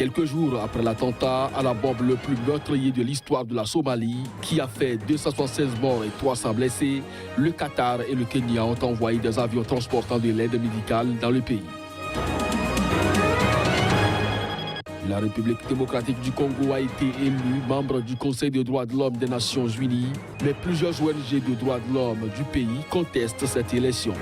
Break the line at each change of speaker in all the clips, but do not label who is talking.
Quelques jours après l'attentat à la bombe le plus meurtrier de l'histoire de la Somalie, qui a fait 276 morts et 300 blessés, le Qatar et le Kenya ont envoyé des avions transportant de l'aide médicale dans le pays. La République démocratique du Congo a été élue membre du Conseil des droits de l'homme des Nations Unies, mais plusieurs ONG de droits de l'homme du pays contestent cette élection.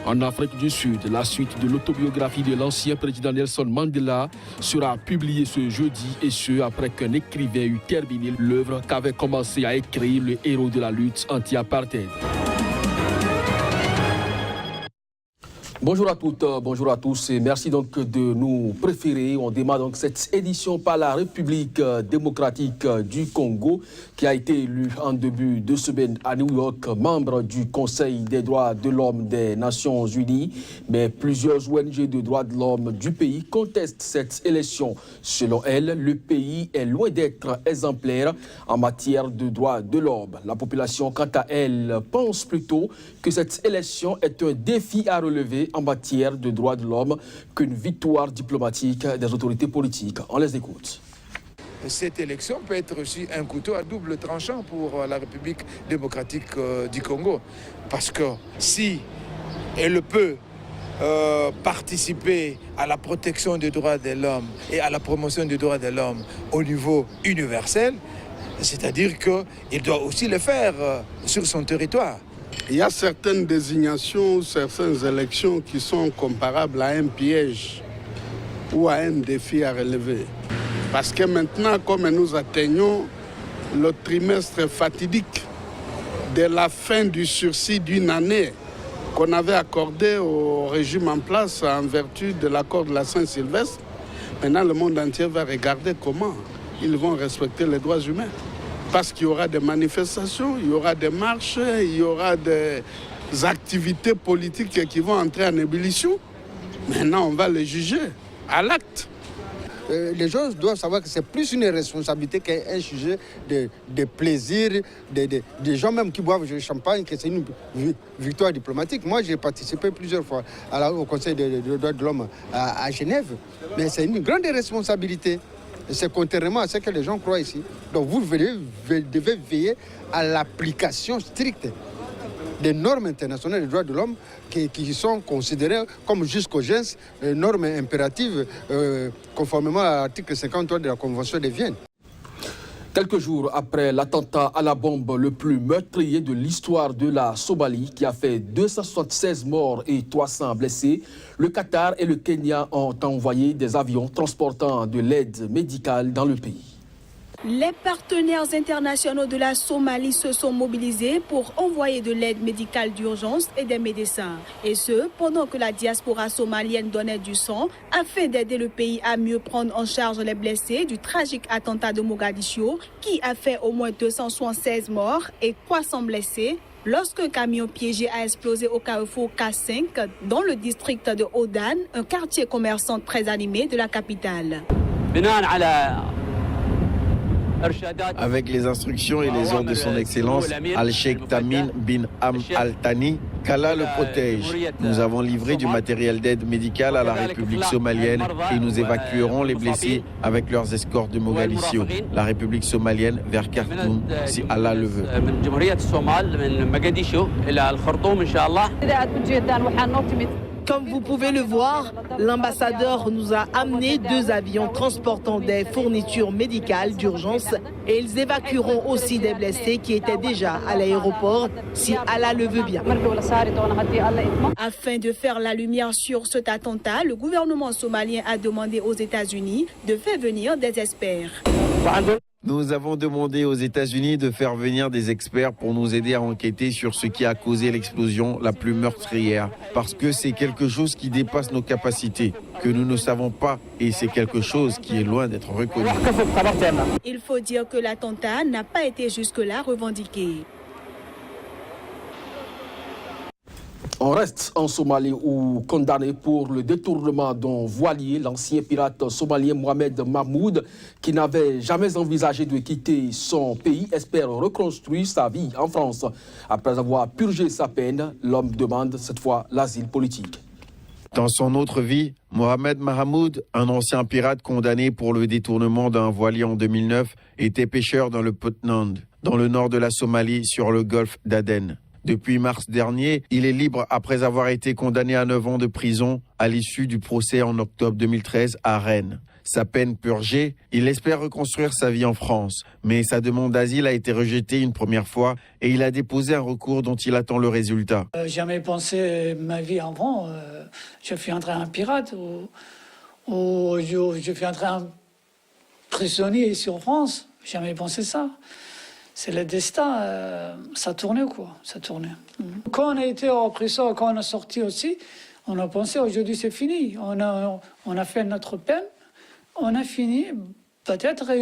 En Afrique du Sud, la suite de l'autobiographie de l'ancien président Nelson Mandela sera publiée ce jeudi, et ce après qu'un écrivain eut terminé l'œuvre qu'avait commencé à écrire le héros de la lutte anti-apartheid. Bonjour à toutes, bonjour à tous et merci donc de nous préférer. On démarre donc cette édition par la République démocratique du Congo qui a été élue en début de semaine à New York, membre du Conseil des droits de l'homme des Nations Unies. Mais plusieurs ONG de droits de l'homme du pays contestent cette élection. Selon elles, le pays est loin d'être exemplaire en matière de droits de l'homme. La population, quant à elle, pense plutôt que cette élection est un défi à relever en matière de droits de l'homme qu'une victoire diplomatique des autorités politiques. On les écoute.
Cette élection peut être aussi un couteau à double tranchant pour la République démocratique du Congo. Parce que si elle peut participer à la protection des droits de l'homme et à la promotion des droits de l'homme au niveau universel, c'est-à-dire qu'il doit aussi le faire sur son territoire.
Il y a certaines désignations, certaines élections qui sont comparables à un piège ou à un défi à relever. Parce que maintenant, comme nous atteignons le trimestre fatidique de la fin du sursis d'une année qu'on avait accordé au régime en place en vertu de l'accord de la Saint-Sylvestre, maintenant le monde entier va regarder comment ils vont respecter les droits humains. Parce qu'il y aura des manifestations, il y aura des marches, il y aura des activités politiques qui vont entrer en ébullition. Maintenant, on va les juger à l'acte.
Les gens doivent savoir que c'est plus une responsabilité qu'un sujet de plaisir, des gens même qui boivent du champagne, que c'est une victoire diplomatique. Moi, j'ai participé plusieurs fois au Conseil des droits de l'homme à Genève, mais c'est une grande responsabilité. C'est contrairement à ce que les gens croient ici. Donc vous devez veiller à l'application stricte des normes internationales des droits de l'homme qui sont considérées comme jusqu'aux gens normes impératives conformément à l'article 53 de la Convention de Vienne.
Quelques jours après l'attentat à la bombe le plus meurtrier de l'histoire de la Somalie, qui a fait 276 morts et 300 blessés, le Qatar et le Kenya ont envoyé des avions transportant de l'aide médicale dans le pays.
Les partenaires internationaux de la Somalie se sont mobilisés pour envoyer de l'aide médicale d'urgence et des médecins. Et ce, pendant que la diaspora somalienne donnait du sang afin d'aider le pays à mieux prendre en charge les blessés du tragique attentat de Mogadiscio qui a fait au moins 276 morts et 300 blessés lorsqu'un camion piégé a explosé au carrefour K5 dans le district de Odan, un quartier commerçant très animé de la capitale.
Avec les instructions et les ordres de son Excellence, Al-Sheikh Tamim bin Al-Thani, qu'Allah le protège. Nous avons livré du matériel d'aide médicale à la République somalienne et nous évacuerons les blessés avec leurs escortes de Mogadiscio, la République somalienne vers Khartoum, si Allah le veut.
Comme vous pouvez le voir, l'ambassadeur nous a amené 2 avions transportant des fournitures médicales d'urgence et ils évacueront aussi des blessés qui étaient déjà à l'aéroport, si Allah le veut bien.
Afin de faire la lumière sur cet attentat, le gouvernement somalien a demandé aux États-Unis de faire venir des experts.
Nous avons demandé aux États-Unis de faire venir des experts pour nous aider à enquêter sur ce qui a causé l'explosion la plus meurtrière. Parce que c'est quelque chose qui dépasse nos capacités, que nous ne savons pas, et c'est quelque chose qui est loin d'être reconnu.
Il faut dire que l'attentat n'a pas été jusque-là revendiqué.
On reste en Somalie où condamné pour le détournement d'un voilier, l'ancien pirate somalien Mohamed Mahmoud, qui n'avait jamais envisagé de quitter son pays, espère reconstruire sa vie en France. Après avoir purgé sa peine, l'homme demande cette fois l'asile politique.
Dans son autre vie, Mohamed Mahmoud, un ancien pirate condamné pour le détournement d'un voilier en 2009, était pêcheur dans le Puntland, dans le nord de la Somalie, sur le golfe d'Aden. Depuis mars dernier, il est libre après avoir été condamné à 9 ans de prison à l'issue du procès en octobre 2013 à Rennes. Sa peine purgée, il espère reconstruire sa vie en France. Mais sa demande d'asile a été rejetée une première fois et il a déposé un recours dont il attend le résultat.
Jamais pensé ma vie avant. Je suis entré un pirate ou je suis entré un prisonnier ici en France. Jamais pensé ça. C'est le destin, ça tournait quoi, ça tournait. Quand on a été en prison, quand on est sorti aussi, on a pensé aujourd'hui c'est fini. On a fait notre peine, on a fini. Peut-être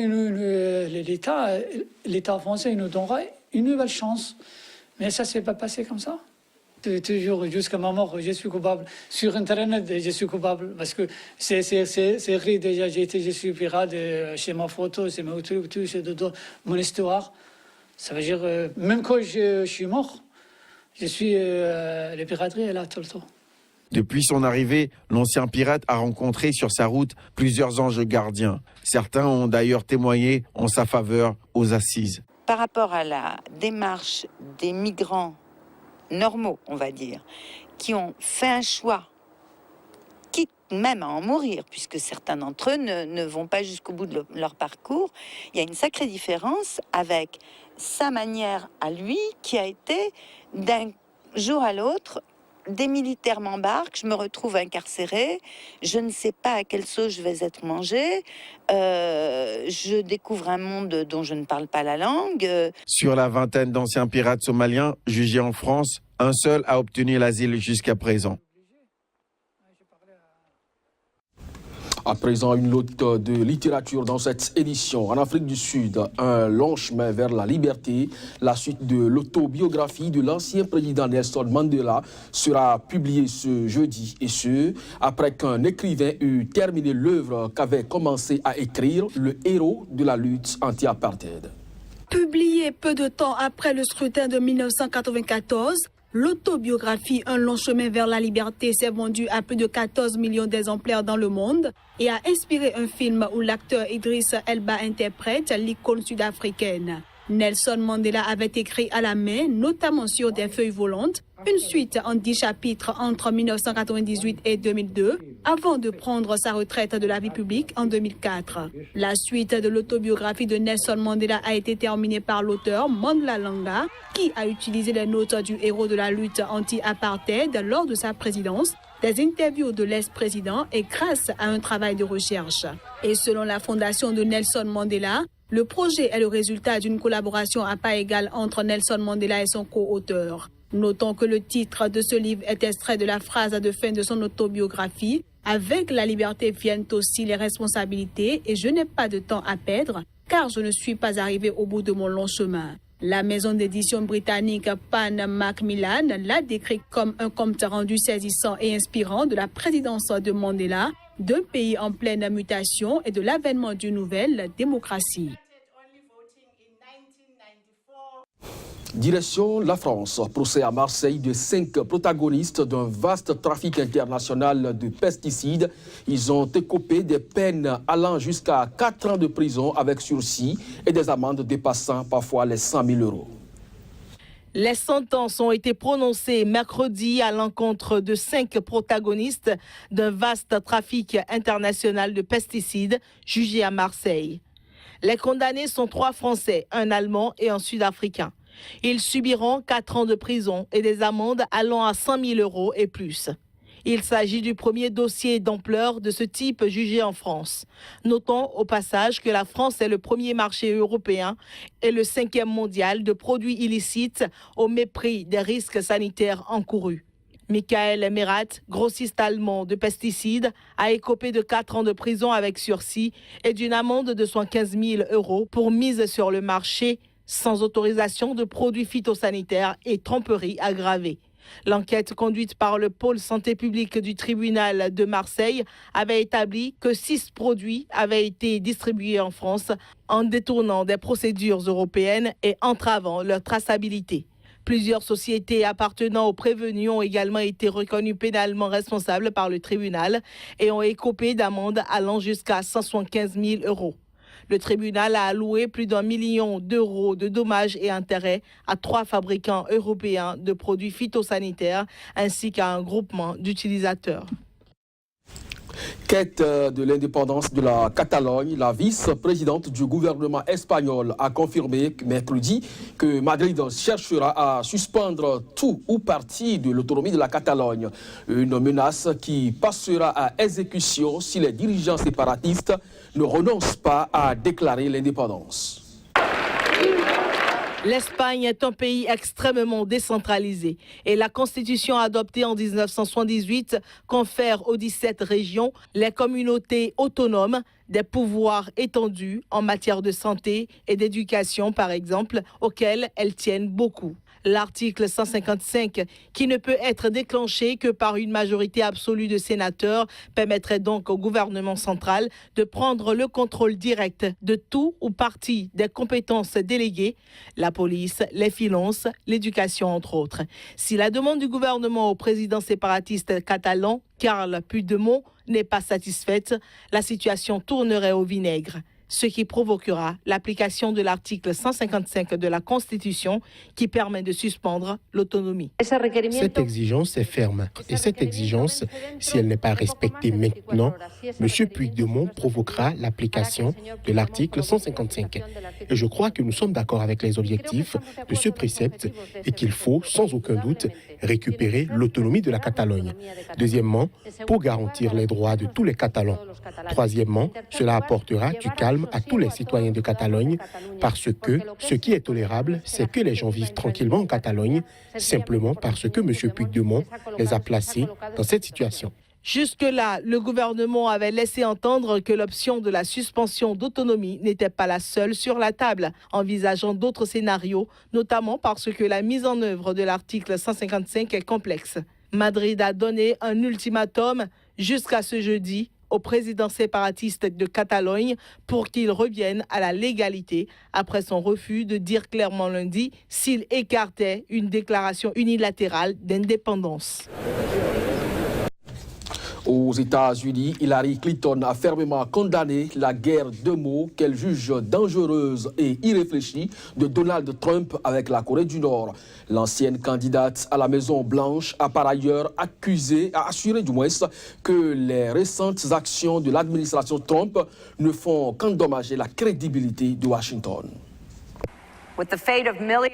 l'État français nous donnera une nouvelle chance. Mais ça ne s'est pas passé comme ça. Toujours jusqu'à ma mort, je suis coupable. Sur Internet, je suis coupable. Parce que c'est écrit déjà, je suis pirate, c'est ma photo, c'est mon truc, tout, c'est mon histoire. Ça veut dire, même quand je suis mort, je suis la piraterie est là tout le temps.
Depuis son arrivée, l'ancien pirate a rencontré sur sa route plusieurs anges gardiens. Certains ont d'ailleurs témoigné en sa faveur aux assises.
Par rapport à la démarche des migrants normaux, on va dire, qui ont fait un choix, quitte même à en mourir, puisque certains d'entre eux ne vont pas jusqu'au bout de leur parcours, il y a une sacrée différence avec sa manière à lui, qui a été d'un jour à l'autre, des militaires m'embarquent, je me retrouve incarcérée, je ne sais pas à quelle sauce je vais être mangée, je découvre un monde dont je ne parle pas la langue.
Sur la vingtaine d'anciens pirates somaliens jugés en France, un seul a obtenu l'asile jusqu'à présent.
À présent, une note de littérature dans cette édition. En Afrique du Sud, un long chemin vers la liberté. La suite de l'autobiographie de l'ancien président Nelson Mandela sera publiée ce jeudi. Et ce, après qu'un écrivain eut terminé l'œuvre qu'avait commencé à écrire le héros de la lutte anti-apartheid.
Publié peu de temps après le scrutin de 1994, l'autobiographie Un long chemin vers la liberté s'est vendue à plus de 14 millions d'exemplaires dans le monde et a inspiré un film où l'acteur Idriss Elba interprète l'icône sud-africaine. Nelson Mandela avait écrit à la main, notamment sur des feuilles volantes, une suite en 10 chapitres entre 1998 et 2002, avant de prendre sa retraite de la vie publique en 2004. La suite de l'autobiographie de Nelson Mandela a été terminée par l'auteur Mandla Langa, qui a utilisé les notes du héros de la lutte anti-apartheid lors de sa présidence, des interviews de l'ex-président et grâce à un travail de recherche. Et selon la fondation de Nelson Mandela, le projet est le résultat d'une collaboration à pas égale entre Nelson Mandela et son co-auteur. Notons que le titre de ce livre est extrait de la phrase de fin de son autobiographie « Avec la liberté viennent aussi les responsabilités et je n'ai pas de temps à perdre car je ne suis pas arrivé au bout de mon long chemin ». La maison d'édition britannique Pan Macmillan l'a décrit comme un compte rendu saisissant et inspirant de la présidence de Mandela, d'un pays en pleine mutation et de l'avènement d'une nouvelle démocratie.
Direction la France. Procès à Marseille de 5 protagonistes d'un vaste trafic international de pesticides. Ils ont écopé des peines allant jusqu'à 4 ans de prison avec sursis et des amendes dépassant parfois les 100 000 €.
Les sentences ont été prononcées mercredi à l'encontre de 5 protagonistes d'un vaste trafic international de pesticides jugés à Marseille. Les condamnés sont 3 Français, un Allemand et un Sud-Africain. Ils subiront 4 ans de prison et des amendes allant à 100 000 € et plus. Il s'agit du premier dossier d'ampleur de ce type jugé en France. Notons au passage que la France est le premier marché européen et le 5e mondial de produits illicites au mépris des risques sanitaires encourus. Michael Merat, grossiste allemand de pesticides, a écopé de 4 ans de prison avec sursis et d'une amende de 75 000 € pour mise sur le marché sans autorisation de produits phytosanitaires et tromperie aggravée. L'enquête conduite par le pôle santé publique du tribunal de Marseille avait établi que 6 produits avaient été distribués en France en détournant des procédures européennes et entravant leur traçabilité. Plusieurs sociétés appartenant aux prévenus ont également été reconnues pénalement responsables par le tribunal et ont écopé d'amendes allant jusqu'à 175 000 €. Le tribunal a alloué plus d'1 million d'euros de dommages et intérêts à 3 fabricants européens de produits phytosanitaires ainsi qu'à un groupement d'utilisateurs.
Quête de l'indépendance de la Catalogne, la vice-présidente du gouvernement espagnol a confirmé mercredi que Madrid cherchera à suspendre tout ou partie de l'autonomie de la Catalogne. Une menace qui passera à exécution si les dirigeants séparatistes ne renoncent pas à déclarer l'indépendance.
L'Espagne est un pays extrêmement décentralisé et la Constitution adoptée en 1978 confère aux 17 régions les communautés autonomes des pouvoirs étendus en matière de santé et d'éducation, par exemple, auxquels elles tiennent beaucoup. L'article 155, qui ne peut être déclenché que par une majorité absolue de sénateurs, permettrait donc au gouvernement central de prendre le contrôle direct de tout ou partie des compétences déléguées, la police, les finances, l'éducation, entre autres. Si la demande du gouvernement au président séparatiste catalan, Carles Puigdemont, n'est pas satisfaite, la situation tournerait au vinaigre, ce qui provoquera l'application de l'article 155 de la Constitution qui permet de suspendre l'autonomie.
Cette exigence est ferme et cette exigence, si elle n'est pas respectée maintenant, M. Puigdemont provoquera l'application de l'article 155. Et je crois que nous sommes d'accord avec les objectifs de ce précepte et qu'il faut, sans aucun doute, récupérer l'autonomie de la Catalogne. Deuxièmement, pour garantir les droits de tous les Catalans. Troisièmement, cela apportera du calme à tous les citoyens de Catalogne parce que ce qui est tolérable, c'est que les gens vivent tranquillement en Catalogne, simplement parce que M. Puigdemont les a placés dans cette situation.
Jusque-là, le gouvernement avait laissé entendre que l'option de la suspension d'autonomie n'était pas la seule sur la table, envisageant d'autres scénarios, notamment parce que la mise en œuvre de l'article 155 est complexe. Madrid a donné un ultimatum jusqu'à ce jeudi au président séparatiste de Catalogne pour qu'il revienne à la légalité après son refus de dire clairement lundi s'il écartait une déclaration unilatérale d'indépendance.
Aux États-Unis, Hillary Clinton a fermement condamné la guerre de mots qu'elle juge dangereuse et irréfléchie de Donald Trump avec la Corée du Nord. L'ancienne candidate à la Maison-Blanche a par ailleurs assuré que les récentes actions de l'administration Trump ne font qu'endommager la crédibilité de Washington.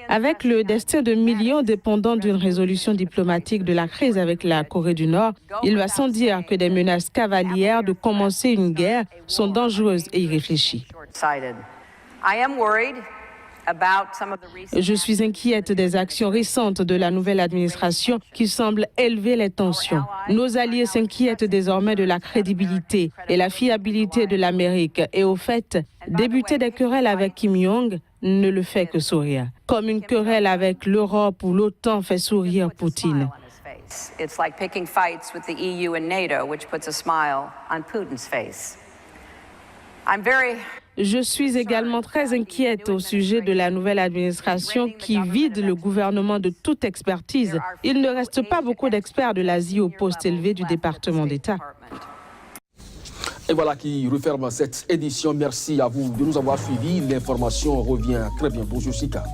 Avec le destin de millions dépendant d'une résolution diplomatique de la crise avec la Corée du Nord, il va sans dire que des menaces cavalières de commencer une guerre sont dangereuses et irréfléchies. Je suis inquiète des actions récentes de la nouvelle administration qui semblent élever les tensions. Nos alliés s'inquiètent désormais de la crédibilité et la fiabilité de l'Amérique. Et au fait, débuter des querelles avec Kim Jong ne le fait que sourire. Comme une querelle avec l'Europe ou l'OTAN fait sourire Poutine.
It's like picking fights with the EU and NATO, which puts a smile on Putin's face.
Je suis également très inquiète au sujet de la nouvelle administration qui vide le gouvernement de toute expertise. Il ne reste pas beaucoup d'experts de l'Asie au poste élevé du département d'État.
Et voilà qui referme cette édition. Merci à vous de nous avoir suivis. L'information revient très bien. Bonjour Sika.